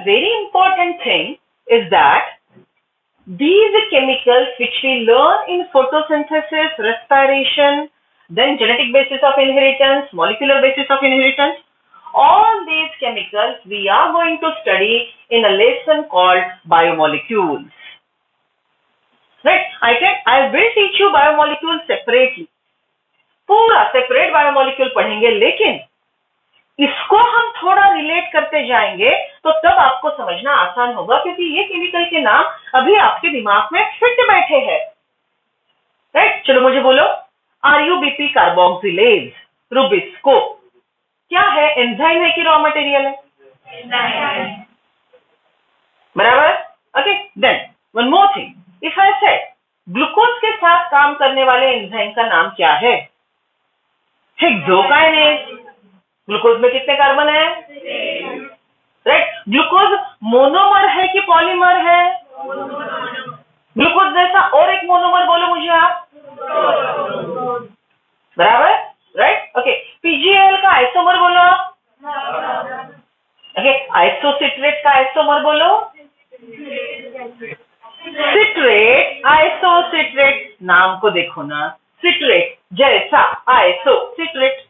very important thing is that these chemicals which we learn in photosynthesis, respiration, then genetic basis of inheritance, molecular basis of inheritance, all these chemicals we are going to study in a lesson called biomolecules. Right? I will teach you biomolecules separately. पूरा separate biomolecule पढ़ेंगे, लेकिन इसको हम थोड़ा relate करते जाएंगे तो तब आपको समझना आसान होगा, क्योंकि ये केमिकल के नाम अभी आपके दिमाग में फिट बैठे हैं. राइट? चलो मुझे बोलो, RuBP कार्बोक्सिलेज, रुबिस्को क्या है? एंजाइम है कि रॉ मटेरियल है? बराबर. Okay, then one more thing, if I say glucose के साथ काम करने वाले एंजाइम का नाम क्या है? हेक्सोकाइनेज. ग्लूकोज में कितने कार्बन है? राइट. ग्लूकोज मोनोमर है कि पॉलीमर है? ग्लूकोज जैसा और एक मोनोमर बोलो मुझे आप. बराबर. राइट. ओके, पीजीएल का आइसोमर बोलो आप. ओके, आइसोसिट्रेट का आइसोमर बोलो. Citrate, isocitrate. नाम को देखो ना, सिट्रेट जैसा आइसो सिट्रेट.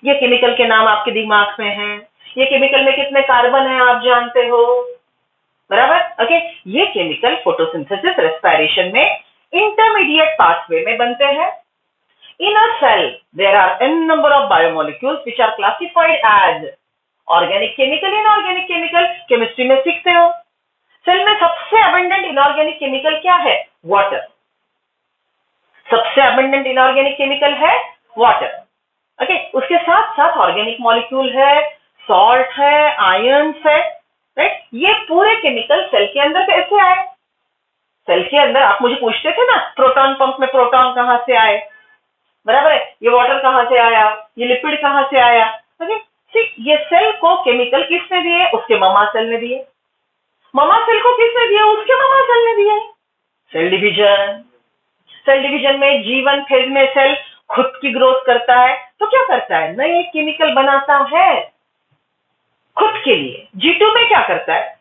ये केमिकल के नाम आपके दिमाग में हैं. ये केमिकल में कितने कार्बन हैं आप जानते हो? बराबर. ओके, ये केमिकल फोटोसिंथेसिस, रेस्पिरेशन में इंटरमीडिएट पाथवे में बनते हैं. In a cell there are n number of biomolecules which are classified as organic chemical, inorganic chemical. Chemistry में सीखते हो. सेल में सबसे अबंडेंट इनऑर्गेनिक केमिकल क्या है? वाटर. सबसे अबंडेंट इनऑर्गेनिक केमिकल है वाटर. ओके, उसके साथ साथ ऑर्गेनिक मॉलिक्यूल है, सॉल्ट है, आयन्स है. राइट? ये पूरे केमिकल सेल के अंदर कैसे आए? सेल के अंदर आप मुझे पूछते थे ना, प्रोटॉन पंप में प्रोटॉन कहां से आए? बराबर है. ये वाटर कहां से आया? ये लिपिड कहां से आया? ओके, ठीक. ये सेल को केमिकल किसने दिए? उसके ममा सेल ने दिए. ममा सेल को किसने दिया? उसके ममा सेल ने दिए. Cell division. सेल डिवीजन में G1 फेज में सेल खुद की ग्रोथ करता है, तो क्या करता है? नए केमिकल बनाता है खुद के लिए. G2 में क्या करता है?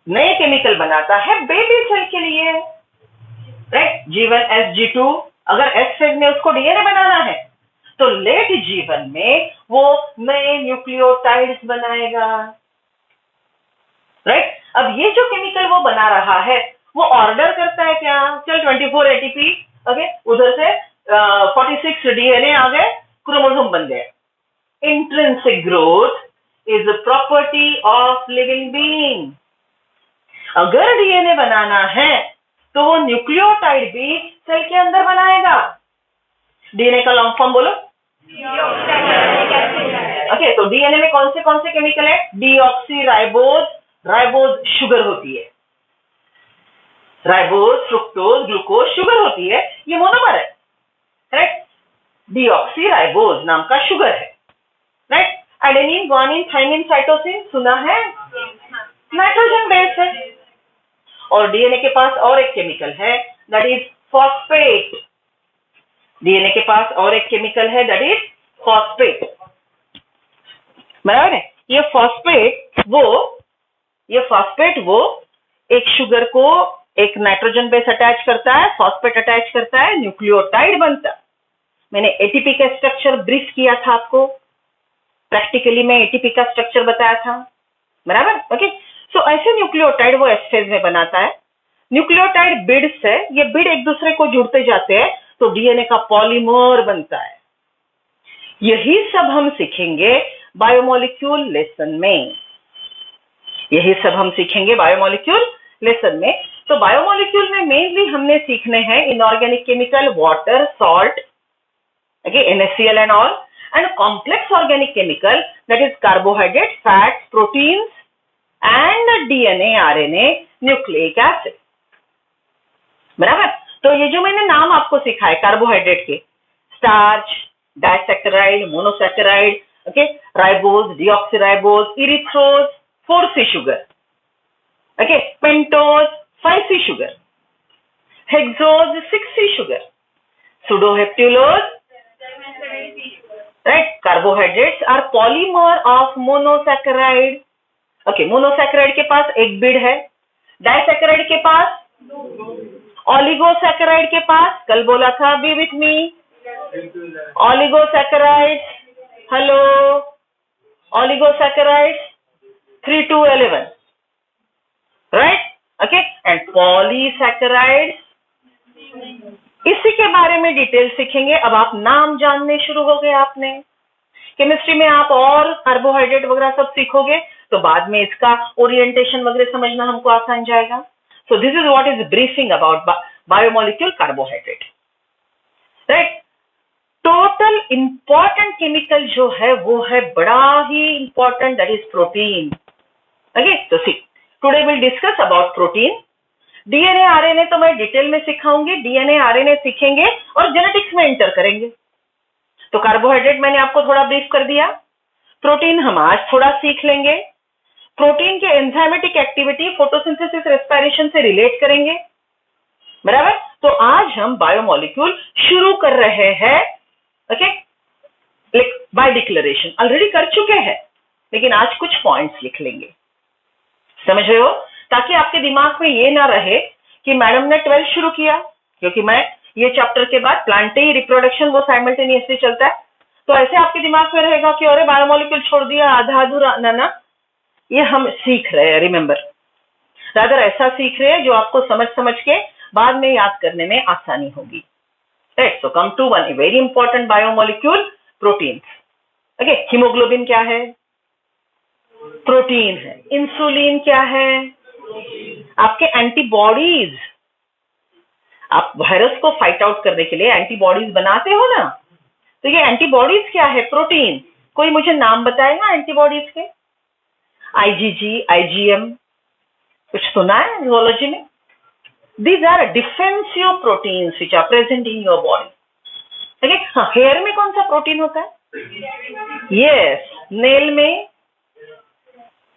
नए केमिकल बनाता है बेबी सेल के लिए. राइट? G1S G2, अगर S फेज में उसको डीएनए बनाना है तो लेट G1 में वो नए न्यूक्लियोटाइड्स बनाएगा. राइट? अब ये जो केमिकल वो बना रहा है वो ऑर्डर करता है क्या? चल 24 ATP, ओके, उधर से 46 डीएनए आ गए, क्रोमोसोम बन गए. Intrinsic growth is a property of living being. अगर डीएनए बनाना है तो वो न्यूक्लियोटाइड भी सेल के अंदर बनाएगा. डीएनए का लॉन्ग फॉर्म बोलो. ओके, तो डीएनए में कौन से केमिकल है? Deoxy ribose. राइबोज शुगर होती है. राइबोज, फ्रुक्टोज, ग्लूकोज शुगर होती है. ये मोनोमर है. राइट? डीऑक्सी राइबोज नाम का शुगर है. Right? Adenine, guanine, thymine, cytosine सुना है? नाइट्रोजन बेस है. और डीएनए के पास और एक केमिकल है, दैट इज फॉस्फेट. डीएनए के पास और एक केमिकल है, दैट इज फॉस्फेट. बराबर है. ये फॉस्फेट वो एक शुगर को एक नाइट्रोजन बेस अटैच करता है, फॉस्फेट अटैच करता है, न्यूक्लियोटाइड बनता. मैंने एटीपी का स्ट्रक्चर ब्रीफ किया था आपको. प्रैक्टिकली मैं एटीपी का स्ट्रक्चर बताया था. बराबर. ओके, सो ऐसे न्यूक्लियोटाइड वो एस फेज में बनाता है. न्यूक्लियोटाइड बिड्स है, ये बिड एक दूसरे को जुड़ते जाते हैं तो डीएनए का पॉलीमर बनता है. यही सब हम सीखेंगे बायोमोलिक्यूल लेसन में. तो बायोमोलिक्यूल में मेनली हमने सीखने हैं inorganic chemical, water, salt, okay, NaCl and all, and complex organic chemical, that is carbohydrate, fats, proteins and DNA, RNA, nucleic acid. बराबर. तो ये जो मैंने नाम आपको सिखाए कार्बोहाइड्रेट के, starch, disaccharide, monosaccharide, okay, ribose, deoxyribose, erythrose, 4C sugar, okay, pentose, 5C sugar, hexose, 6C sugar, sedoheptulose, right? Carbohydrates are polymer of monosaccharide. Okay, monosaccharide के पास एक बिड है, डाइसैकेराइड के पास, ऑलिगोसैकेराइड के पास, कल बोला था, be with me, oligosaccharide, hello, oligosaccharide 3 to 11, right, okay, and polysaccharide, इसी के बारे में डिटेल सीखेंगे। अब आप नाम जानने शुरू हो गए, आपने केमिस्ट्री में आप और कार्बोहाइड्रेट वगैरह सब सीखोगे तो बाद में इसका ओरिएंटेशन वगैरह समझना हमको आसान जाएगा। So this is what is briefing about biomolecule carbohydrate, right. Total important chemical जो है वो है बड़ा ही important, that is protein. Okay, तो see today will discuss about protein. DNA RNA तो मैं डिटेल में सिखाऊंगी, डीएनए आरएनए सीखेंगे और जेनेटिक्स में एंटर करेंगे। तो कार्बोहाइड्रेट मैंने आपको थोड़ा ब्रीफ कर दिया, प्रोटीन हम आज थोड़ा सीख लेंगे। प्रोटीन के एंजाइमेटिक एक्टिविटी फोटोसिंथेसिस रेस्पिरेशन से रिलेट करेंगे, बराबर। तो आज हम बायोमोलिक्यूल शुरू कर रहे हैं, ओके, बाय डिक्लेरेशन ऑलरेडी कर चुके हैं, लेकिन आज कुछ पॉइंट्स लिख लेंगे, समझ रहे हो, ताकि आपके दिमाग में ये ना रहे कि मैडम ने 12 शुरू किया, क्योंकि मैं ये चैप्टर के बाद प्लांटी रिप्रोडक्शन वो साइमल्टेनियसली चलता है, तो ऐसे आपके दिमाग में रहेगा कि अरे बायोमोलिक्यूल छोड़ दिया, आधा अधूरा, ना, ये हम सीख रहे हैं, रिमेंबर, रादर ऐसा सीख रहे हैं जो आपको समझ के बाद में याद करने में आसानी होगी, right. So come to one very important biomolecule, protein. Okay, haemoglobin क्या है? प्रोटीन है। इंसुलिन क्या है? आपके एंटीबॉडीज, आप वायरस को फाइट आउट करने के लिए एंटीबॉडीज बनाते हो ना, तो ये एंटीबॉडीज क्या है? प्रोटीन। कोई मुझे नाम बताएगा एंटीबॉडीज के? आईजीजी, आईजीएम, कुछ सुना है जूलॉजी में? These are defensive proteins which are present in your body. Okay, हाँ, हेयर में कौन सा प्रोटीन होता है? यस, नेल में।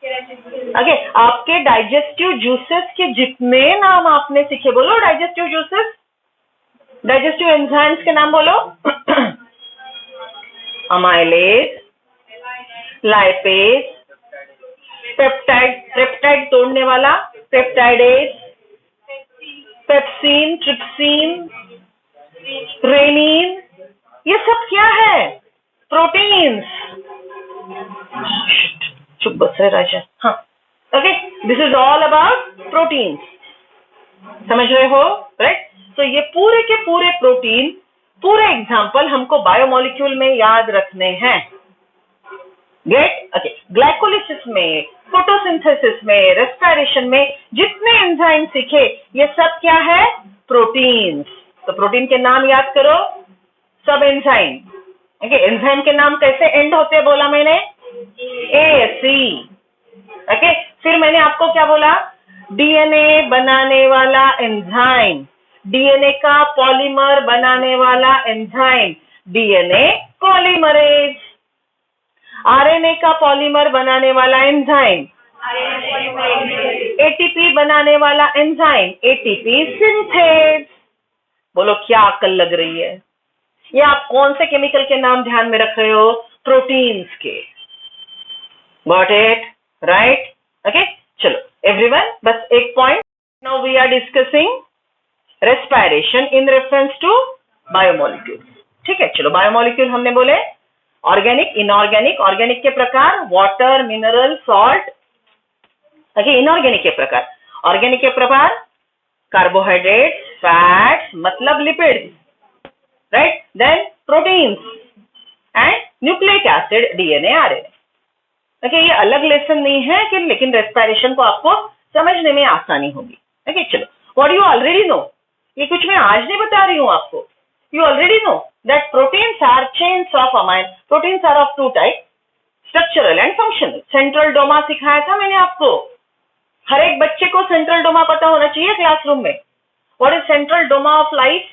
ओके, आपके डाइजेस्टिव जूसेस के जितने नाम आपने सीखे, बोलो डाइजेस्टिव जूसेस, डाइजेस्टिव एंजाइम्स के नाम बोलो। अमाइलेज, लाइपेज, पेप्टाइड तोड़ने वाला, पेप्टाइडेज, पेप्सिन, ट्रिप्सिन, रेनिन, ये सब क्या है? प्रोटीन्स। चुप बस रहे राजा, हाँ, okay, this is all about proteins, समझ रहे हो, राइट। तो ये पूरे के पूरे प्रोटीन, पूरे एग्जाम्पल हमको बायोमोलिक्यूल में याद रखने हैं, गेट, ओके। ग्लाइकोलिसिस में, फोटोसिंथेसिस में, रेस्पिरेशन में जितने एंजाइम सीखे, ये सब क्या है? प्रोटीन्स। तो प्रोटीन के नाम याद करो, सब एंजाइम। ओके, एंजाइम के नाम कैसे एंड होते हैं बोला मैंने? ए, सी। ओके, फिर मैंने आपको क्या बोला? डीएनए बनाने वाला एंजाइम, डीएनए का पॉलीमर बनाने वाला एंजाइम, डीएनए पॉलीमरेज। आरएनए का पॉलीमर बनाने वाला एंजाइम, एटीपी बनाने वाला एंजाइम, एटीपी सिंथेज। बोलो क्या अक्ल लग रही है? ये आप कौन से केमिकल के नाम ध्यान में रख रहे हो? प्रोटीन्स के। Got it, right, okay. चलो एवरीवन, बस एक point, now we are discussing respiration in reference to biomolecule. ठीक है, चलो बायोमोलिक्यूल हमने बोले ऑर्गेनिक, इनऑर्गेनिक, ऑर्गेनिक के प्रकार water, mineral, salt. Okay, inorganic के प्रकार, ऑर्गेनिक के प्रकार कार्बोहाइड्रेट, फैट्स मतलब lipids, right, then proteins and nucleic acid, DNA, RNA. Okay, ये अलग लेसन नहीं है कि, लेकिन रेस्पिरेशन को आपको समझने में आसानी होगी। ओके, चलो, व्हाट यू ऑलरेडी नो, ये कुछ मैं आज नहीं बता रही हूँ आपको, you already know that proteins are chains of amine. Proteins are of two types, structural and functional. Central doma सिखाया था मैंने आपको, हर एक बच्चे को सेंट्रल डोमा पता होना चाहिए क्लासरूम में। What is central doma of life?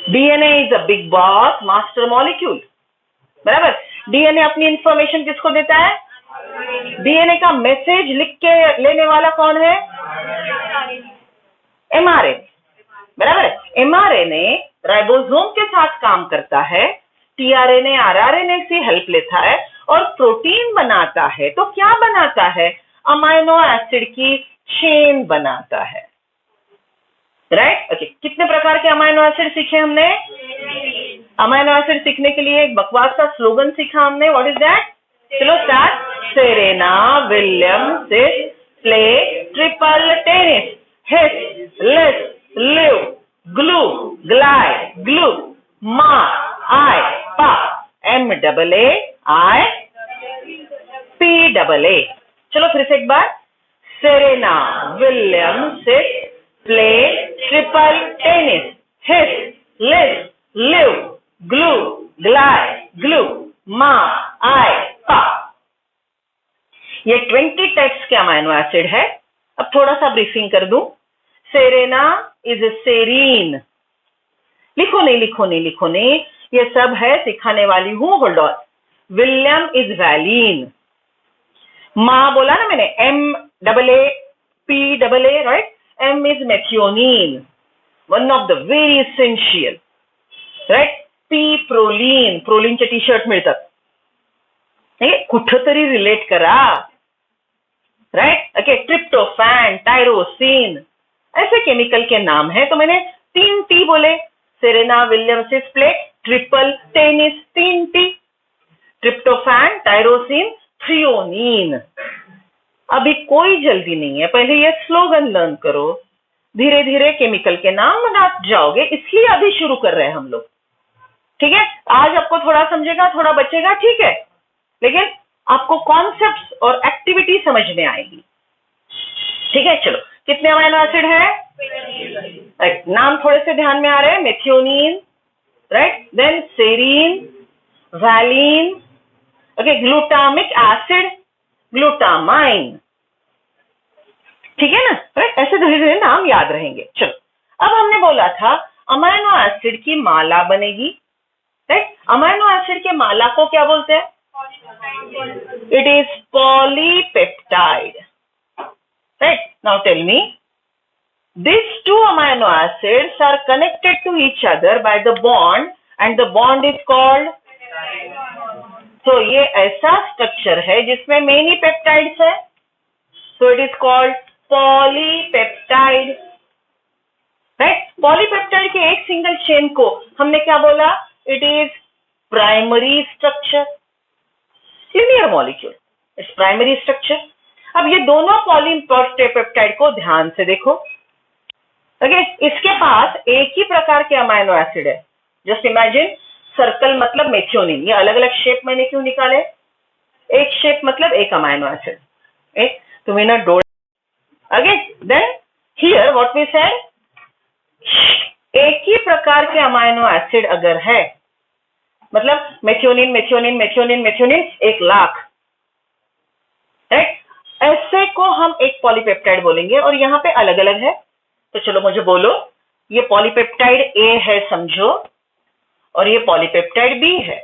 DNA is a big boss, master molecule, बराबर। डीएनए अपनी इंफॉर्मेशन किसको देता है? डीएनए का मैसेज लिख के लेने वाला कौन है? एमआरएनए, बराबर। एमआरएनए राइबोसोम के साथ काम करता है, टीआरएनए आरआरएनए से हेल्प लेता है और प्रोटीन बनाता है तो क्या बनाता है? अमाइनो एसिड की चेन बनाता है, राइट? ओके, कितने प्रकार के अमाइनो एसिड सीखे हमने? अमाइनो एसिड सीखने के लिए एक बकवास का स्लोगन सीखा हमने, व्हाट इज दैट? चलो start. Serena William sis play triple tennis hit lis liv glu glide glu mar I pa M double A I P double A. चलो फिर से एक बार। Serena William sis play triple tennis hit lis liv glu glide glu mar I पा। ये 20 types के amino acid है। अब थोड़ा सा ब्रीफिंग कर दूं। सेरेना इज सेरीन, लिखो नहीं लिखो नहीं लिखो नहीं, ये सब है, सिखाने वाली हूं, hold on. William is valine, मां बोला ना मैंने, M double A P double A, right? M is methionine, one of the very essential, right? P proline, प्रोलीनचे टी शर्ट मिळतात, कुठंतरी रिलेट करा, राइट? ओके, ट्रिप्टोफैन, टायरोसिन, ऐसे केमिकल के नाम है। तो मैंने 3 टी बोले, सेरेना विलियम सिस play triple tennis 3 T, tryptophan, tyrosine, threonine. अभी कोई जल्दी नहीं है, पहले ये स्लोगन लर्न करो, धीरे धीरे केमिकल के नाम बना जाओगे, इसलिए अभी शुरू कर रहे हैं हम लोग, ठीक है? आज आपको थोड़ा समझेगा, थोड़ा बचेगा, ठीक है, लेकिन आपको कॉन्सेप्ट्स और एक्टिविटी समझ में आएगी, ठीक है? चलो, कितने अमाइनो एसिड है? नाम थोड़े से ध्यान में आ रहे हैं। Methionine, right? Then serine, valine, okay, glutamic acid, glutamine, ठीक है ना? राइट? ऐसे धीरे धीरे नाम याद रहेंगे। चलो, अब हमने बोला था अमाइनो एसिड की माला बनेगी, राइट? अमाइनो एसिड के माला को क्या बोलते हैं? It is polypeptide, right? Now tell me, these 2 amino acids are connected to each other by the bond and the bond is called, so ये ऐसा स्ट्रक्चर है जिसमें many peptides है, so it is called polypeptide, right? polypeptide के एक single chain को हमने क्या बोला? It is primary structure, linear molecule, it's primary structure। अब ये दोनों पॉलीपेप्टाइड को ध्यान से देखो, ओके? इसके पास एक ही प्रकार के अमाइनो एसिड है। जस्ट इमेजिन, सर्कल मतलब मेथियोनिन, ये अलग अलग शेप मैंने क्यों निकाले? एक शेप मतलब एक अमाइनो एसिड, एक तुम्हें ना डोर, okay? Then here what we said, एक ही प्रकार के अमाइनो एसिड अगर है, मतलब methionine methionine methionine methionine 1 lakh, right? ऐसे को हम एक पॉलीपेप्टाइड बोलेंगे, और यहाँ पे अलग अलग है। तो चलो मुझे बोलो, ये पॉलीपेप्टाइड ए है समझो, और ये पॉलीपेप्टाइड बी है,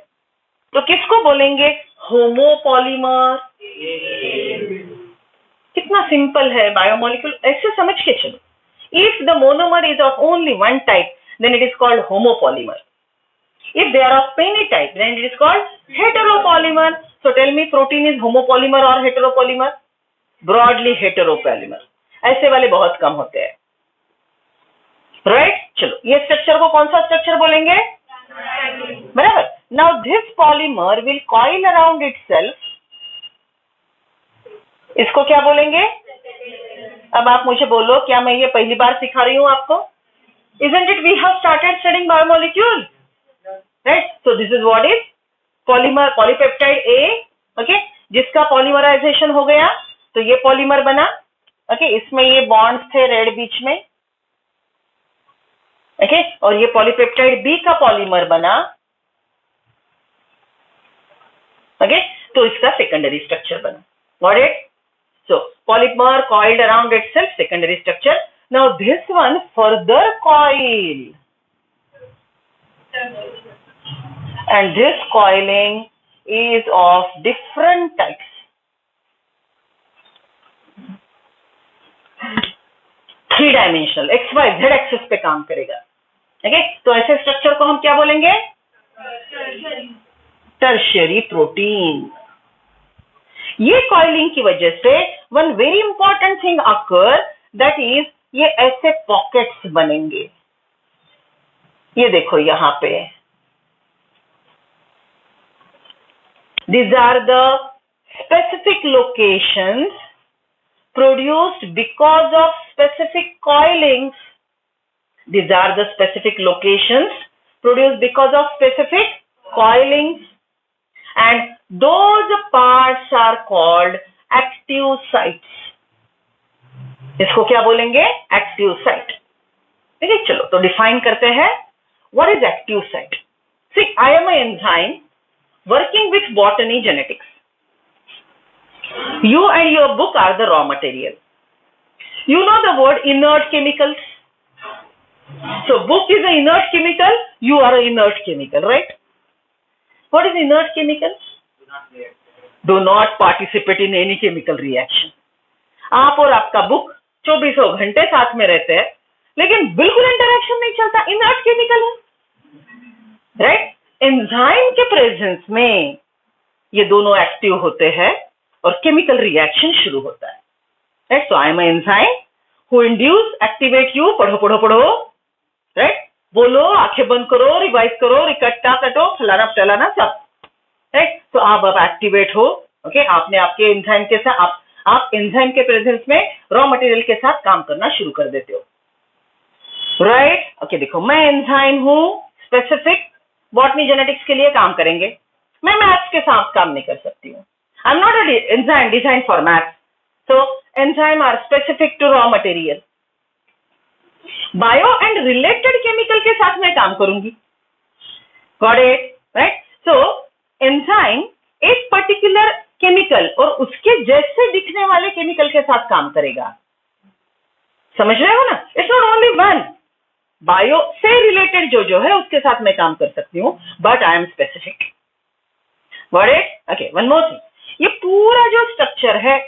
तो किसको बोलेंगे? होमोपॉलीमर। कितना सिंपल है बायोमोलिक्यूल, ऐसे समझ के चलो। If the monomer is of only 1 type, then it is called homopolymer. If they are of many types, then it is called heteropolymer. So tell me, protein is homopolymer or heteropolymer? Broadly heteropolymer. ऐसे वाले बहुत कम होते हैं, right? चलो, ये structure को कौन सा स्ट्रक्चर बोलेंगे? बराबर। Now this polymer will coil around itself. इसको क्या बोलेंगे? अब आप मुझे बोलो, क्या मैं ये पहली बार सिखा रही हूँ आपको? Isn't it we have started studying biomolecule? Right? So this is what is polymer, polypeptide A, okay? जिसका पॉलीमराइजेशन हो गया तो ये पॉलीमर बना, okay? इसमें ये बॉन्ड्स थे रेड बीच में, okay? और ये पॉलीपेप्टाइड B का पॉलीमर बना, okay? तो इसका सेकेंडरी स्ट्रक्चर बना, got it? So polymer coiled around itself, secondary structure. Now this one further coil, and this coiling is of different types. 3-dimensional, XY Z axis पे काम करेगा, ठीक है? तो ऐसे स्ट्रक्चर को हम क्या बोलेंगे? टर्शियरी प्रोटीन, ये कॉइलिंग की वजह से one very important thing occur, that is ये ऐसे पॉकेट्स बनेंगे। ये देखो यहां पे, these are the specific locations produced because of specific coilings. These are the specific locations produced because of specific coilings, and those parts are called active sites. इसको क्या बोलेंगे? Active site. ठीक है, चलो तो डिफाइन करते हैं what is active site. See, I am an enzyme working with botany genetics. You and your book are the raw material. You know the word inert chemicals. So book is an inert chemical, you are an inert chemical, right? What is inert chemical? Do not participate in any chemical reaction. आप और आपका book 24 घंटे साथ में रहते हैं, लेकिन बिल्कुल इंटरेक्शन नहीं चलता, इनर्ट केमिकल है, राइट? एंजाइम के प्रेजेंस में ये दोनों एक्टिव होते हैं और केमिकल रिएक्शन शुरू होता है, right? So I M enzyme who induce activate you. पढ़ो पढ़ो पढ़ो, राइट? बोलो, आंखें बंद करो, रिवाइज करो, इकट्ठा कटो, फलाना फलाना सब, राइट? तो आप एक्टिवेट हो, ओके? आपने आपके एंजाइम के साथ आप एंजाइम के प्रेजेंस में रॉ मटेरियल के साथ काम करना शुरू कर देते हो, राइट? ओके, देखो मैं एंजाइम हूं, स्पेसिफिक बॉटनी जेनेटिक्स के लिए काम करेंगे, मैं मैथ्स के साथ काम नहीं कर सकती हूँ। I am not a enzyme design for maths, so enzyme are specific to raw material. Bio and related chemical के साथ मैं काम करूंगी, got it, right? So enzyme एक पर्टिकुलर केमिकल और उसके जैसे दिखने वाले केमिकल के साथ काम करेगा, समझ रहे हो ना? It's not only one, bio से रिलेटेड जो है उसके साथ मैं काम कर सकती हूँ, but I am specific, got it? Okay, one more thing, ये पूरा जो स्ट्रक्चर है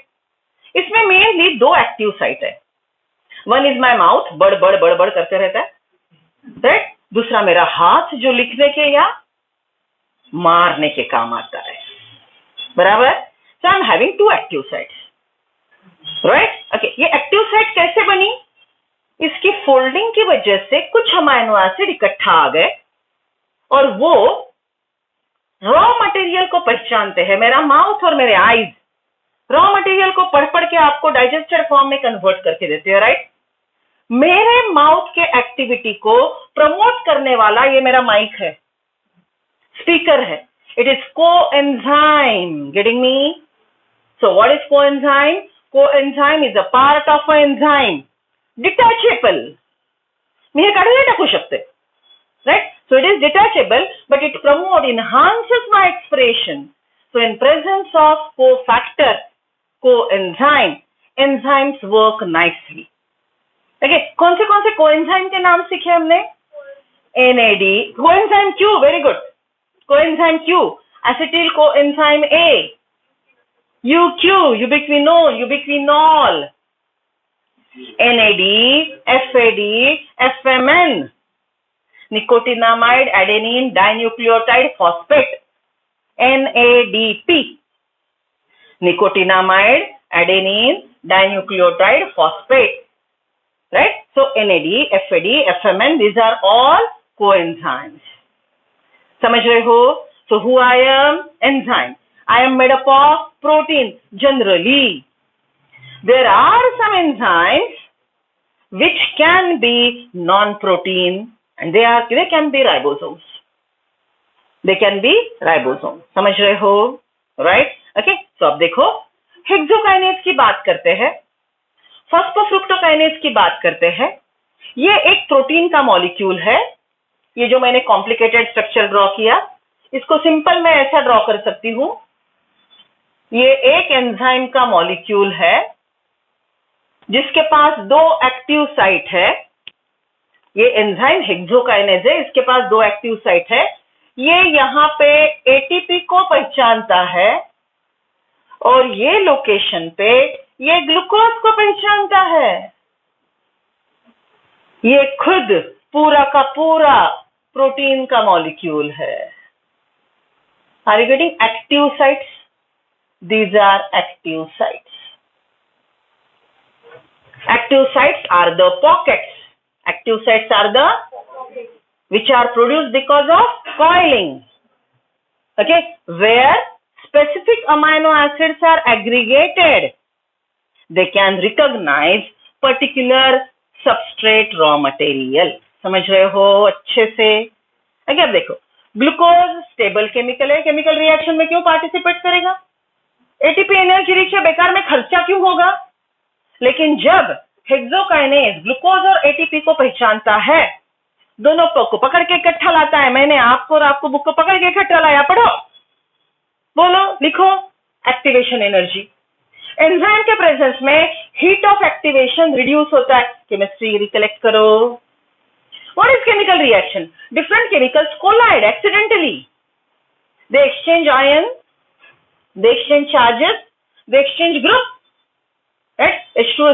इसमें मेनली दो एक्टिव साइट है। वन इज माई माउथ, बड़ बड़ बड़ बड़ करते रहता है, राइट? दूसरा मेरा हाथ जो लिखने के या मारने के काम आता है, बराबर? So I am having two active sites, right? Okay, ये एक्टिव साइट कैसे बनी? इसकी फोल्डिंग की वजह से कुछ अमीनो एसिड इकट्ठा आ गए और वो रॉ मटेरियल को पहचानते हैं। मेरा माउथ और मेरे आईज रॉ मटेरियल को पढ़ पढ़ के आपको डाइजेस्टेड फॉर्म में कन्वर्ट करके देते हैं, राइट? मेरे माउथ के एक्टिविटी को प्रमोट करने वाला ये मेरा माइक है, स्पीकर है, it is coenzyme, getting me? So what is coenzyme? Coenzyme is a part of a enzyme, detachable, मी हे काढून टाकू शकते, right? So it is detachable, but it enhances my expression. So in presence of cofactor, coenzyme, enzymes work nicely. Okay, कौन से coenzyme के नाम सीखे हमने? NAD, coenzyme Q, very good. Coenzyme Q, acetyl coenzyme A, UQ, ubiquinol, NAD, FAD, FMN, nicotinamide adenine dinucleotide phosphate, NADP, nicotinamide adenine dinucleotide phosphate, right? So NAD, FAD, FMN, these are all coenzymes. समझ रहे हो? So who I am? Enzyme. I am made up of protein generally. There are some enzymes which can be non-protein, and they can be ribosomes. They can be ribosomes. समझ रहे हो? Right? Okay? So अब देखो, hexokinase की बात करते हैं, phosphofructokinase की बात करते हैं। ये एक प्रोटीन का मॉलिक्यूल है। ये जो मैंने कॉम्प्लिकेटेड स्ट्रक्चर ड्रॉ किया, इसको सिंपल मैं ऐसा ड्रॉ कर सकती हूं। ये एक एंजाइम का मॉलिक्यूल है जिसके पास दो एक्टिव साइट है। ये एंजाइम हेक्सोकाइनेज है, इसके पास दो एक्टिव साइट है। ये यहाँ पे एटीपी को पहचानता है और ये लोकेशन पे ये ग्लूकोज को पहचानता है। ये खुद पूरा का पूरा प्रोटीन का मॉलिक्यूल है। Are you getting? Active sites, These are active sites. Active sites are the pockets. Active sites are the which are produced because of coiling. Okay, where specific amino acids are aggregated. They can recognize particular substrate raw material. समझ रहे हो अच्छे से? आगे अब देखो, glucose stable chemical है, chemical reaction में क्यों पार्टिसिपेट करेगा? एटीपी एनर्जी रिच है, बेकार में खर्चा क्यों होगा? लेकिन जब हेक्सोकाइनेज ग्लूकोज और एटीपी को पहचानता है, दोनों को पकड़ के इकट्ठा लाता है, मैंने आपको और आपको बुक को पकड़ के इकट्ठा लाया, पढ़ो, बोलो, लिखो, एक्टिवेशन एनर्जी। एंजाइम के प्रेजेंस में हीट ऑफ एक्टिवेशन रिड्यूस होता है, केमिस्ट्री रिकलेक्ट करो। What is chemical reaction? Different chemicals collide accidentally, they exchange ion, they exchange charges, they exchange group, right? H2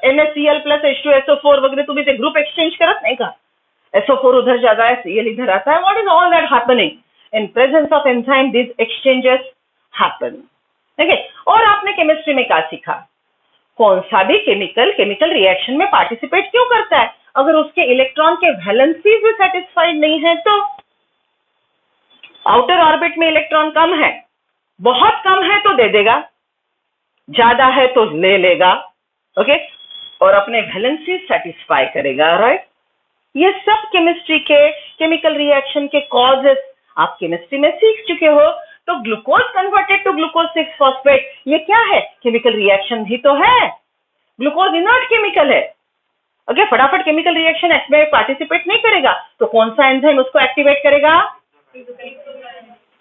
NaCl plus H2SO4 वगैरह तुम्ही ते group exchange करत नाही का? SO4 उधर जाता है, Cl इधर आता है. What is all that happening? In presence of enzyme, these exchanges happen. ठीक है? और आपने केमिस्ट्री में क्या सीखा? कौन सा भी केमिकल रिएक्शन में पार्टिसिपेट क्यों करता है? अगर उसके इलेक्ट्रॉन के वैलेंसीज भी सेटिस्फाइड नहीं है तो आउटर ऑर्बिट में इलेक्ट्रॉन कम है, बहुत कम है तो दे देगा, ज्यादा है तो ले लेगा, ओके, और अपने वैलेंसी सेटिस्फाई करेगा, राइट? ये सब केमिस्ट्री के केमिकल रिएक्शन के कॉजेस आप केमिस्ट्री में सीख चुके हो। तो glucose converted to glucose 6 phosphate, ये क्या है? केमिकल रिएक्शन ही तो है। ग्लूकोज इनर्ट केमिकल है, ओके, फटाफट केमिकल रिएक्शन में पार्टिसिपेट नहीं करेगा, तो कौन सा एंजाइम उसको एक्टिवेट करेगा?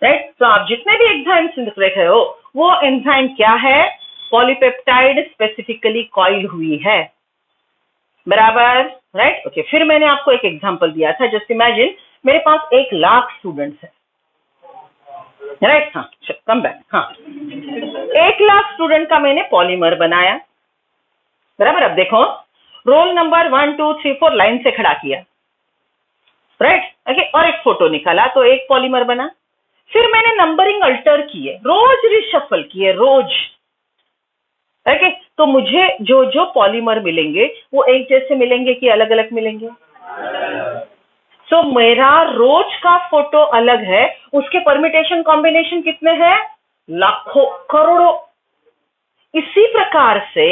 राइट? तो आप जितने भी एंजाइम्स देख रहे हो, वो एंजाइम क्या है? पॉलीपेप्टाइड स्पेसिफिकली कॉइल हुई है, बराबर, राइट? ओके, फिर मैंने आपको एक एग्जांपल दिया था, जस्ट इमेजिन मेरे पास 1,00,000 स्टूडेंट्स है, राइट? हाँ, कम बैक, हाँ, 1,00,000 स्टूडेंट का मैंने पॉलीमर बनाया, बराबर। अब देखो, रोल नंबर 1 2 3 4 लाइन से खड़ा किया, राइट? ओके, और एक फोटो निकाला तो एक पॉलीमर बना। फिर मैंने नंबरिंग अल्टर किए, रोज रिशफल किए, रोज, ओके, तो मुझे जो जो पॉलीमर मिलेंगे वो एक जैसे मिलेंगे कि अलग अलग मिलेंगे? सो मेरा रोज का फोटो अलग है, उसके परमिटेशन कॉम्बिनेशन कितने हैं? लाखों, करोड़ों। इसी प्रकार से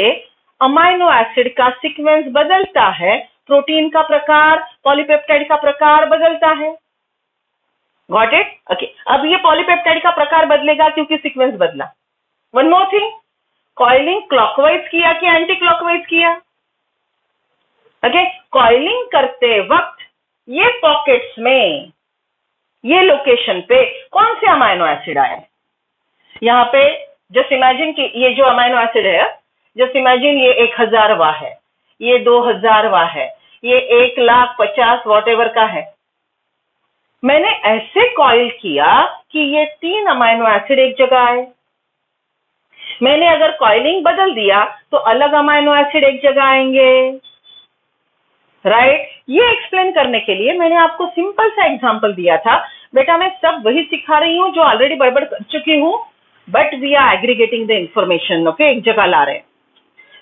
अमाइनो एसिड का सीक्वेंस बदलता है, प्रोटीन का प्रकार, पॉलीपेप्टाइड का प्रकार बदलता है। Got it? ओके, अब ये पॉलीपेप्टाइड का प्रकार बदलेगा क्योंकि सीक्वेंस बदला। One more thing, coiling clockwise किया कि एंटी क्लॉकवाइज किया? ओके, कॉइलिंग करते वक्त ये पॉकेट्स में, ये लोकेशन पे कौन से अमाइनो एसिड आए? यहाँ पे जस्ट इमेजिन कि ये जो अमाइनो एसिड है, जस्ट इमेजिन ये 1000वां है, ये 2000वां है, ये 1,50,000 वॉट का है। मैंने ऐसे कॉइल किया कि ये 3 अमाइनो एसिड एक जगह आए। मैंने अगर कॉइलिंग बदल दिया तो अलग अमाइनो एसिड एक जगह आएंगे, राइट? ये एक्सप्लेन करने के लिए मैंने आपको सिंपल सा एग्जांपल दिया था। बेटा मैं सब वही सिखा रही हूँ जो ऑलरेडी बड़बड़ कर चुकी हूँ, but we are aggregating the information, okay, एक जगह ला रहे हैं।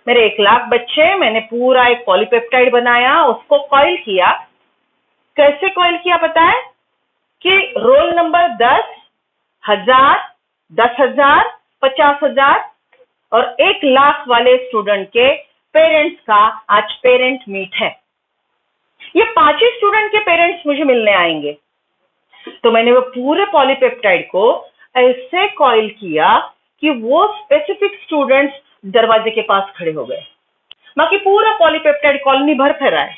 मेरे 1,00,000 बच्चे, मैंने पूरा एक पॉलीपेप्टाइड बनाया, उसको कॉइल किया। कैसे कॉइल किया पता है? कि रोल नंबर 10, 1000, 10,000, 50,000 और 1,00,000 वाले स्टूडेंट के पेरेंट्स का आज पेरेंट मीट है। ये 5 ही स्टूडेंट के पेरेंट्स मुझे मिलने आएंगे, तो मैंने वो पूरे पॉलीपेप्टाइड को ऐसे कॉइल किया कि वो स्पेसिफिक स्टूडेंट्स दरवाजे के पास खड़े हो गए। बाकी पूरा पॉलीपेप्टाइड कॉलोनी भर फैला है,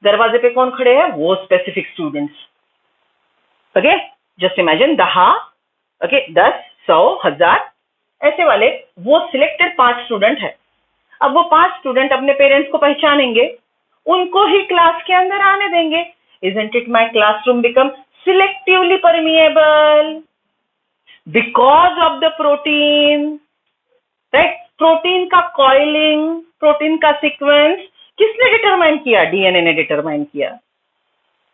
दरवाजे पे कौन खड़े हैं? वो specific students, okay. Just imagine 10, okay, 10, 100, 1000 ऐसे वाले वो सिलेक्टेड 5 स्टूडेंट है। अब वो 5 स्टूडेंट अपने पेरेंट्स को पहचानेंगे, उनको ही क्लास के अंदर आने देंगे। Isn't it my classroom become selectively permeable because of the protein, right? Protein का कॉइलिंग, प्रोटीन का सीक्वेंस किसने डिटरमाइन किया? डीएनए ने डिटरमाइन किया।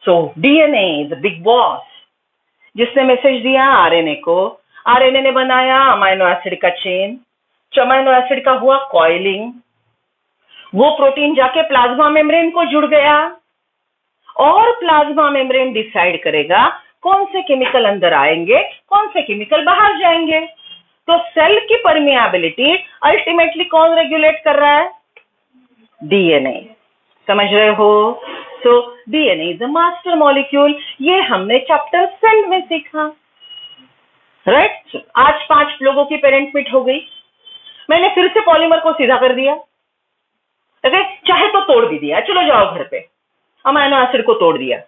So DNA is the big boss, जिसने मैसेज दिया आरएनए को, आरएनए ने बनाया अमाइनो एसिड का चेन, अमाइनो एसिड का हुआ कॉइलिंग, वो प्रोटीन जाके प्लाज्मा मेम्ब्रेन को जुड़ गया और प्लाज्मा मेम्ब्रेन डिसाइड करेगा कौन से केमिकल अंदर आएंगे, कौन से केमिकल बाहर जाएंगे। तो सेल की परमिएबिलिटी अल्टीमेटली कौन रेगुलेट कर रहा है? डीएनए। समझ रहे हो? So DNA is the master molecule. ये हमने चैप्टर सेल में सीखा, राइट? आज 5 लोगों की पेरेंट मीट हो गई, मैंने फिर से पॉलीमर को सीधा कर दिया, ओके? चाहे तो तोड़ भी दिया, चलो जाओ घर पे, अमाइनो एसिड को तोड़ दिया।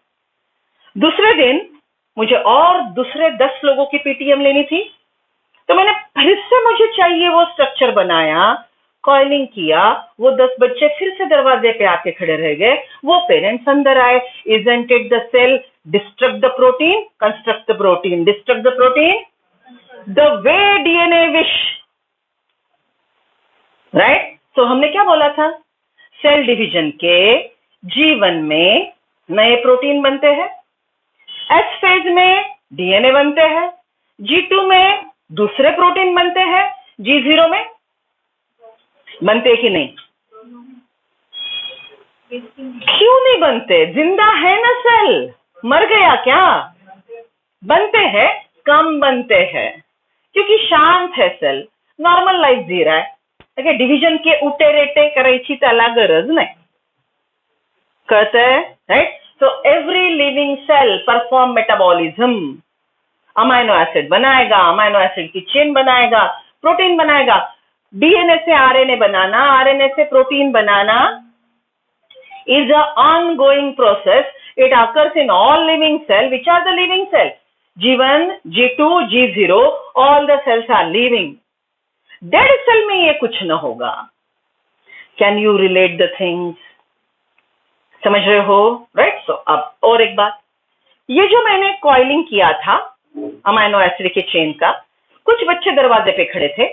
दूसरे दिन मुझे और दूसरे 10 लोगों की पीटीएम लेनी थी, तो मैंने फिर से मुझे चाहिए वो स्ट्रक्चर बनाया, कॉइलिंग किया, वो 10 बच्चे फिर से दरवाजे पे आके खड़े रह गए, वो पेरेंट्स अंदर आए। Isn't it the cell destruct the protein, construct the protein, destruct the protein, the way DNA wish, right? So हमने क्या बोला था? सेल डिवीजन के G1 में नए प्रोटीन बनते हैं, एस फेज में डीएनए बनते हैं, G2 में दूसरे प्रोटीन बनते हैं, G0 में बनते कि नहीं? क्यों नहीं बनते? जिंदा है ना सेल, मर गया क्या? बनते हैं, कम बनते हैं, क्योंकि शांत है सेल, नॉर्मल लाइफ जी रहा है। ओके, डिव्हिजन के उटेरेटे करायची त्याला गरज नाही, कळतंय? Right? So every living cell perform metabolism, amino acid बनाएगा, अमाइनो एसिड की चेन बनाएगा, प्रोटीन बनाएगा, डीएनए से आरएनए बनाना, आरएनए से प्रोटीन बनाना is a ongoing process. It occurs in all living cell. Which are the living cell? G1, G2, G0, all the cells are living. Dead cell में ये कुछ न होगा। Can you relate the things? समझ रहे हो? Right? So अब और एक बात, ये जो मैंने कॉइलिंग किया था अमाइनो एसिड के चेन का, कुछ बच्चे दरवाजे पे खड़े थे,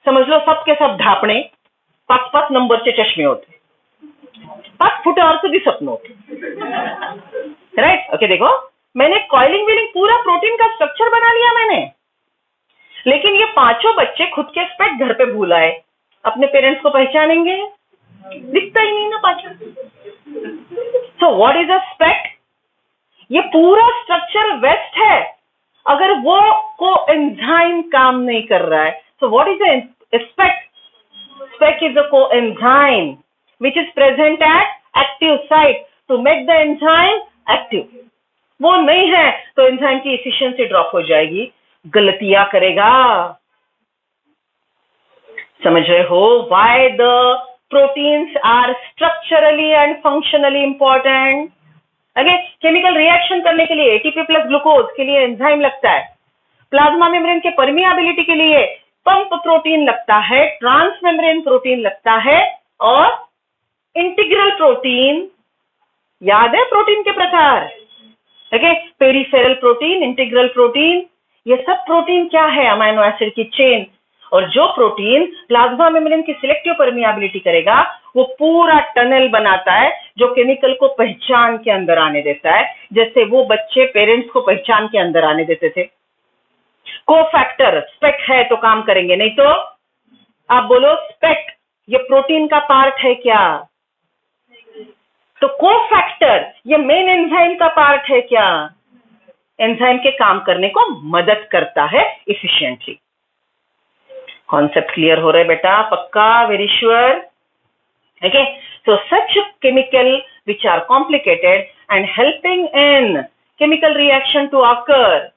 समझ लो सबके सब ढापणे, 5-5 नंबरचे चष्मे होते, 5 फुटावरचं दिसत नव्हतं, राइट? ओके, देखो मैंने कॉइलिंग व्हीलिंग पूरा प्रोटीन का स्ट्रक्चर बना लिया मैंने, लेकिन ये 5 बच्चे खुद के स्पेक्ट घर पे भूल आए। अपने पेरेंट्स को पहचानेंगे? दिखता ही नहीं ना पाछा। So what is aspect? ये पूरा स्ट्रक्चर वेस्ट है, अगर वो कोएंजाइम काम नहीं कर रहा है। So what is aspect? Aspect is a coenzyme which is present at active site to make the enzyme active. वो नहीं है तो एंजाइम की एफिशिएंसी ड्रॉप हो जाएगी, गलतियां करेगा। समझ रहे हो? Why the proteins are structurally and functionally important? अगे केमिकल रिएक्शन करने के लिए एटीपी प्लस ग्लूकोज के लिए एंजाइम लगता है, प्लाज्मा मेम्ब्रेन के परमिएबिलिटी के लिए पंप प्रोटीन लगता है, ट्रांस मेम्ब्रेन प्रोटीन लगता है, और इंटीग्रल प्रोटीन, याद है प्रोटीन के प्रकार? Okay, peripheral protein, integral protein, ये सब प्रोटीन क्या है? अमाइनो एसिड की चेन। और जो प्रोटीन प्लाज्मा मेम्ब्रेन की सिलेक्टिव परमिएबिलिटी करेगा, वो पूरा टनल बनाता है जो केमिकल को पहचान के अंदर आने देता है, जैसे वो बच्चे पेरेंट्स को पहचान के अंदर आने देते थे। कोफैक्टर, स्पेक्ट है तो काम करेंगे, नहीं तो आप बोलो स्पेक्ट ये प्रोटीन का पार्ट है क्या? तो कोफैक्टर ये मेन एंजाइम का पार्ट है क्या? एंजाइम के काम करने को मदद करता है इफिशिएंटली। कॉन्सेप्ट क्लियर हो रहा है बेटा? पक्का? Very sure? Okay, so such chemical which are complicated and helping in chemical reaction to occur,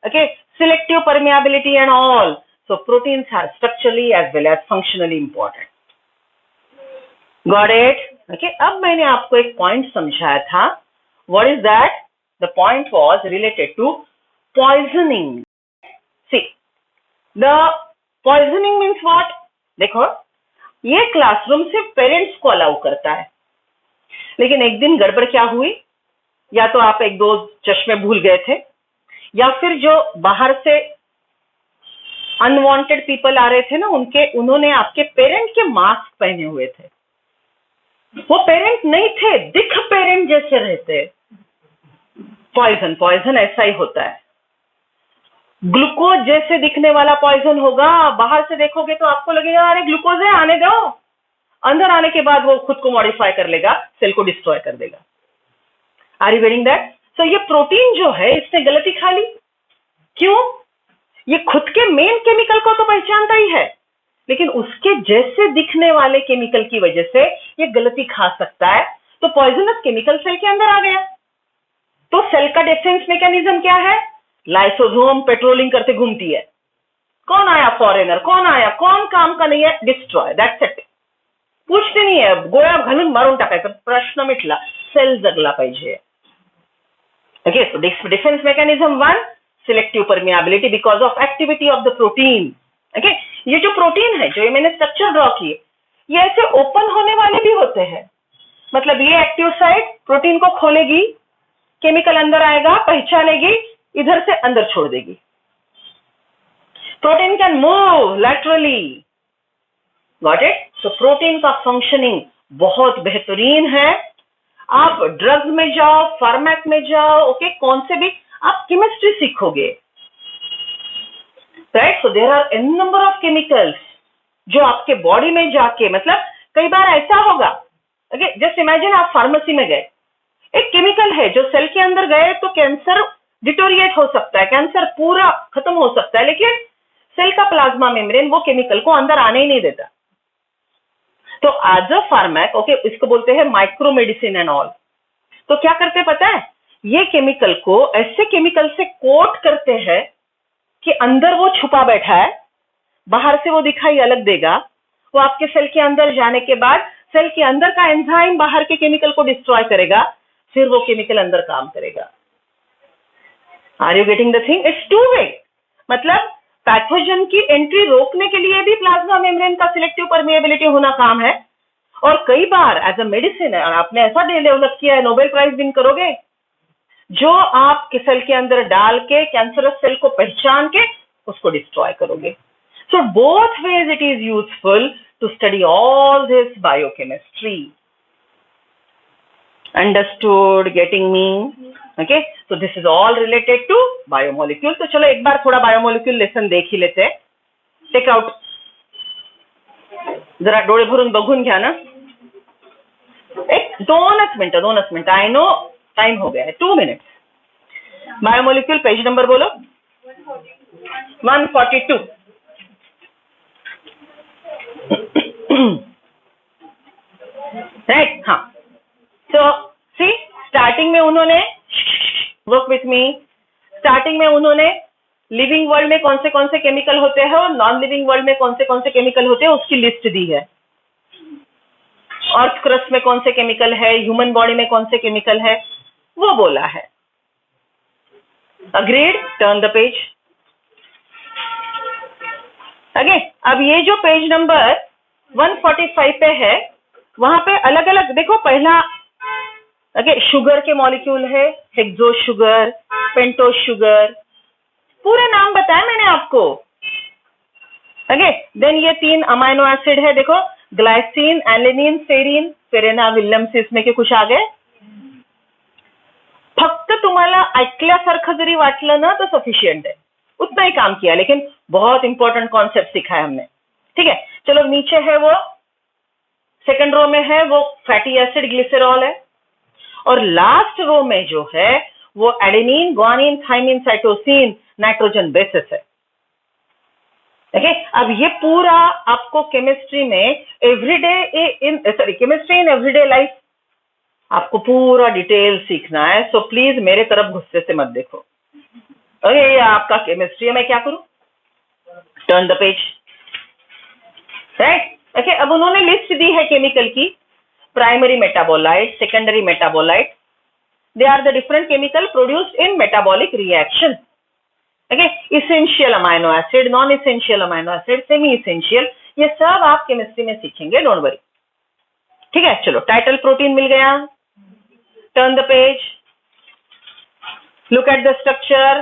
okay, selective permeability and all, so proteins are structurally as well as functionally important. Got it? Okay, अब मैंने आपको एक point समझाया था। What is that? The point was related to poisoning. See, the poisoning means what? देखो, ये classroom सिर्फ parents को अलाउ करता है, लेकिन एक दिन गड़बड़ क्या हुई, या तो आप 1-2 चश्मे भूल गए थे, या फिर जो बाहर से अनवांटेड पीपल आ रहे थे ना, उन्होंने आपके पेरेंट के मास्क पहने हुए थे। वो पेरेंट नहीं थे, दिख पेरेंट जैसे रहते। पॉइजन ऐसा ही होता है। ग्लूकोज जैसे दिखने वाला पॉइजन होगा, बाहर से देखोगे तो आपको लगेगा अरे ग्लूकोज है, आने दो, अंदर आने के बाद वो खुद को मॉडिफाई कर लेगा, सेल को डिस्ट्रॉय कर देगा। Are you getting that? So ये प्रोटीन जो है इसने गलती खा ली। क्यों? ये खुद के मेन केमिकल को तो पहचानता ही है, लेकिन उसके जैसे दिखने वाले केमिकल की वजह से ये गलती खा सकता है, तो पॉइजनस केमिकल सेल के अंदर आ गया। तो सेल का डिफेंस मैकेनिज्म क्या है? लाइसोसोम पेट्रोलिंग करते घूमती है, कौन आया फॉरेनर, कौन आया, कौन काम का नहीं है, डिस्ट्रॉय, दैट्स इट। पूछते नहीं है, गोळ्या घालून मारून टाकायचं, प्रश्न मिटला, सेल जगला पाहिजे। Okay, so defence mechanism 1, selective permeability because of activity of the protein. Okay, ये जो प्रोटीन है, जो मैंने स्ट्रक्चर ड्रॉ किए, ये ऐसे ओपन होने वाले भी होते हैं। मतलब ये एक्टिव साइट प्रोटीन को खोलेगी, केमिकल अंदर आएगा, पहचानेगी, इधर से अंदर छोड़ देगी। Protein can move laterally, got it? तो प्रोटीन का फंक्शनिंग बहुत बेहतरीन है। आप ड्रग्स में जाओ, फार्मेक में जाओ, ओके, कौन से भी आप केमिस्ट्री सीखोगे, right? So there are an number of chemicals जो आपके बॉडी में जाके, मतलब कई बार ऐसा होगा, ओके, जस्ट इमेजिन आप फार्मेसी में गए, एक केमिकल है जो सेल के अंदर गए तो कैंसर डिटोरिएट हो सकता है, कैंसर पूरा खत्म हो सकता है, लेकिन सेल का प्लाज्मा मेम्ब्रेन वो केमिकल को अंदर आने ही नहीं देता। तो एज अ फार्मेक, ओके, इसको बोलते हैं माइक्रो मेडिसिन एंड ऑल। तो क्या करते पता है? ये केमिकल को ऐसे केमिकल से कोट करते हैं कि अंदर वो छुपा बैठा है, बाहर से वो दिखाई अलग देगा, वो आपके सेल के अंदर जाने के बाद सेल के अंदर का एंजाइम बाहर के केमिकल को डिस्ट्रॉय करेगा, फिर वो केमिकल अंदर काम करेगा। Are you getting the thing? It's two way. मतलब पैथोजन की एंट्री रोकने के लिए भी प्लाज्मा मेम्ब्रेन का सिलेक्टिव परमिएबिलिटी होना काम है, और कई बार एज अ मेडिसिन आपने ऐसा डेवलप किया है, नोबेल प्राइज विन करोगे, जो आप सेल के अंदर डाल के कैंसरस सेल को पहचान के उसको डिस्ट्रॉय करोगे। So both ways it is useful to study all this biochemistry. Understood? Getting me? Okay, so this is all related to biomolecule. तो चलो एक बार थोड़ा बायोमोलिक्यूल लेसन देख ही लेते हैं। टेक आउट, जरा डोळे भरून बघून घ्या ना। एक दोनच मिनट, आई नो टाइम हो गया है, 2 मिनट्स। बायोमोलिक्यूल पेज नंबर बोलो। 142। राइट, हाँ। तो सी, स्टार्टिंग में उन्होंने, वर्क विथ मी, स्टार्टिंग में उन्होंने लिविंग वर्ल्ड में कौन से केमिकल होते हैं और नॉन लिविंग वर्ल्ड में कौन से केमिकल होते हैं उसकी लिस्ट दी है। अर्थ क्रस्ट में कौन से केमिकल है, ह्यूमन बॉडी में कौन से केमिकल है, वो बोला है। Agreed? Turn the page. Okay, अब ये जो पेज नंबर 145 पे है, वहां पे अलग अलग देखो। पहला, ओके, शुगर के मॉलिक्यूल है, हेक्सो शुगर, पेंटोस शुगर, पूरे नाम बताए मैंने आपको। ओके, देन ये 3 अमाइनो एसिड है, देखो, glycine, alanine, serine, Serena Williams, इसमें के कुछ आ गए। फक्त तुम्हाला ऐकल्यासारखं जरी वाटलं ना तो सफिशियंट है, उतना ही काम किया, लेकिन बहुत इंपॉर्टेंट कॉन्सेप्ट सीखा है हमने। ठीक है, चलो नीचे है वो, सेकंड रो में है वो फैटी एसिड ग्लिसरॉल है, और लास्ट रो में जो है वो adenine, guanine, thymine, cytosine, nitrogen bases है। ओके, अब ये पूरा आपको केमिस्ट्री में केमिस्ट्री इन एवरीडे लाइफ आपको पूरा डिटेल सीखना है। सो प्लीज मेरे तरफ गुस्से से मत देखो। ओके, ये आपका केमिस्ट्री है, मैं क्या करूं? Turn the page. Right, okay, अब उन्होंने लिस्ट दी है केमिकल की। Primary metabolite, secondary metabolite, they are the different chemical produced in metabolic reaction. Okay, essential amino acid, non essential amino acid, semi essential, ये सब आप केमिस्ट्री में सीखेंगे, don't worry. ठीक है, चलो टाइटल प्रोटीन मिल गया। Turn the page, look at the structure.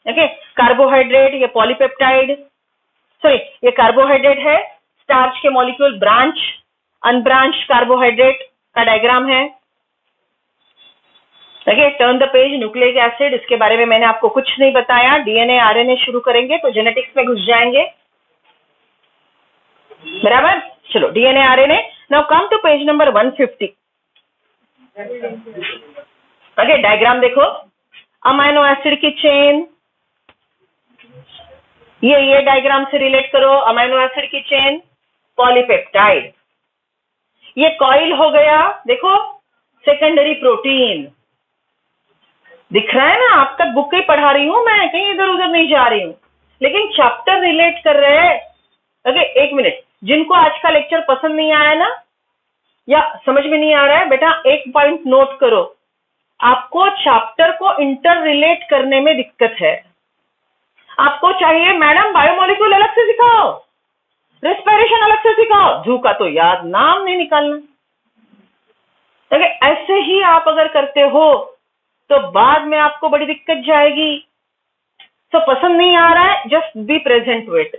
Okay, carbohydrate, ये पॉलीपेप्टाइड, सॉरी ये कार्बोहाइड्रेट है, स्टार्च के मॉलिक्यूल, ब्रांच, अनब्रांच कार्बोहाइड्रेट का डायग्राम है। Okay, turn the page, nucleic acid, इसके बारे में मैंने आपको कुछ नहीं बताया। डीएनए आरएनए शुरू करेंगे तो जेनेटिक्स में घुस जाएंगे, बराबर। चलो DNA RNA, now come to page number 150। Okay, diagram देखो, अमाइनो एसिड की चेन, ये डायग्राम से रिलेट करो, अमाइनो एसिड की चेन, पॉलीपेप्टाइड, ये कॉइल हो गया, देखो सेकेंडरी प्रोटीन, दिख रहा है ना, आप तक बुक ही पढ़ा रही हूं मैं, कहीं इधर उधर नहीं जा रही हूं, लेकिन चैप्टर रिलेट कर रहे हैं। ओके, एक मिनट, जिनको आज का लेक्चर पसंद नहीं आया ना, या समझ में नहीं आ रहा है, बेटा एक पॉइंट नोट करो, आपको चैप्टर को इंटर रिलेट करने में दिक्कत है। आपको चाहिए मैडम बायोमोलिक्यूल अलग से सिखाओ, रेस्पिरेशन अलग से सिखाओ, झू का तो याद नाम नहीं निकालना। ओके, ऐसे ही आप अगर करते हो तो बाद में आपको बड़ी दिक्कत जाएगी। तो पसंद नहीं आ रहा है, जस्ट बी प्रेजेंट विद।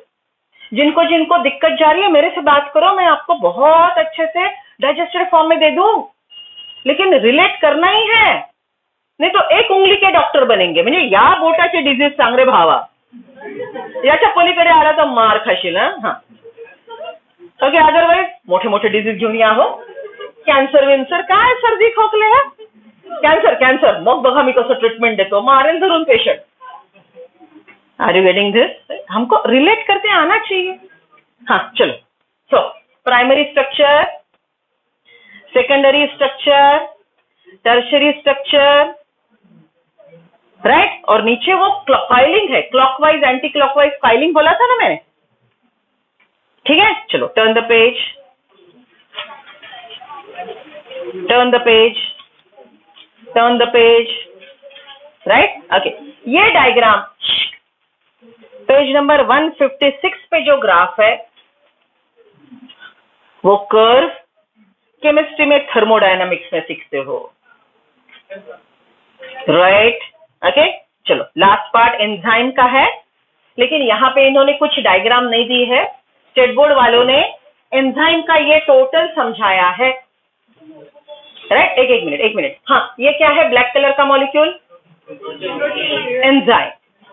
जिनको जिनको दिक्कत जा रही है मेरे से बात करो, मैं आपको बहुत अच्छे से डाइजेस्टेड फॉर्म में दे दूं, लेकिन रिलेट करना ही है, नहीं तो एक उंगली के डॉक्टर बनेंगे, म्हणजे या बोटाची डिझीज सांग रे भावा, याच्या पलीकडे आला तर मार खाशील। हा, ओके, अदरवाइज मोठे मोठे डिझीज घेऊन या हो, कॅन्सर विन्सर काय, सर्दी खोकले, कॅन्सर, मग बघा मी कसं ट्रीटमेंट देतो, मारेल धरून patient. Are you getting this? हमको रिलेट करते आना चाहिए। हाँ चलो, so primary structure, secondary structure, tertiary structure, right, और नीचे वो फाइलिंग है, क्लॉकवाइज एंटी क्लॉकवाइज फाइलिंग बोला था ना मैंने, ठीक है। चलो turn the page, turn the page, turn the page, right. Okay, ये डायग्राम पेज नंबर 156 पे जो ग्राफ है वो कर्व केमिस्ट्री में थर्मोडायनामिक्स में सीखते हो, राइट। ओके, चलो लास्ट पार्ट एंजाइम का है, लेकिन यहाँ पे इन्होंने कुछ डायग्राम नहीं दी है, स्टेट बोर्ड वालों ने एंजाइम का ये टोटल समझाया है, राइट। एक मिनट, हाँ ये क्या है, ब्लैक कलर का molecule, enzyme,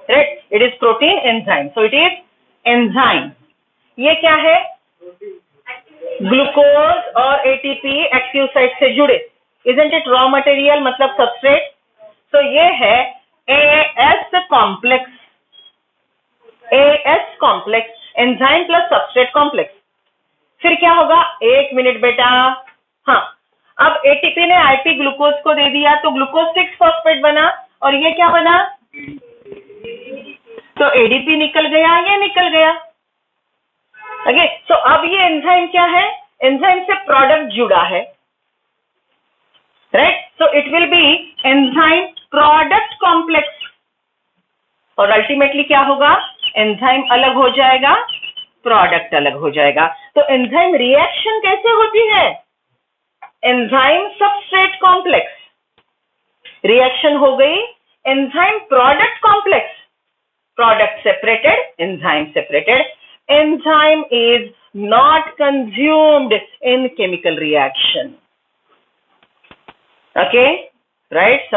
right, it is protein enzyme, so it is enzyme. ये क्या है, ग्लूकोज और एटीपी एक्टिव साइट से जुड़े, इजंट इट रॉ मटेरियल मतलब सबस्ट्रेट, तो ये है AS complex, AS complex, enzyme plus substrate complex. फिर क्या होगा, एक मिनट बेटा, हाँ अब एटीपी ने आईपी ग्लूकोज को दे दिया तो ग्लूकोज 6 फॉस्फेट बना, और ये क्या बना, तो एडीपी निकल गया, ये निकल गया। ओके, सो अब ये एंजाइम क्या है, एंजाइम से प्रोडक्ट जुड़ा है, right, so it will be enzyme product complex, और अल्टीमेटली क्या होगा, एंजाइम अलग हो जाएगा, प्रोडक्ट अलग हो जाएगा। तो एंजाइम रिएक्शन कैसे होती है, एंजाइम सबस्ट्रेट कॉम्प्लेक्स, रिएक्शन हो गई enzyme product complex, product separated, enzyme separated. Enzyme is not consumed in chemical reaction. Okay, right?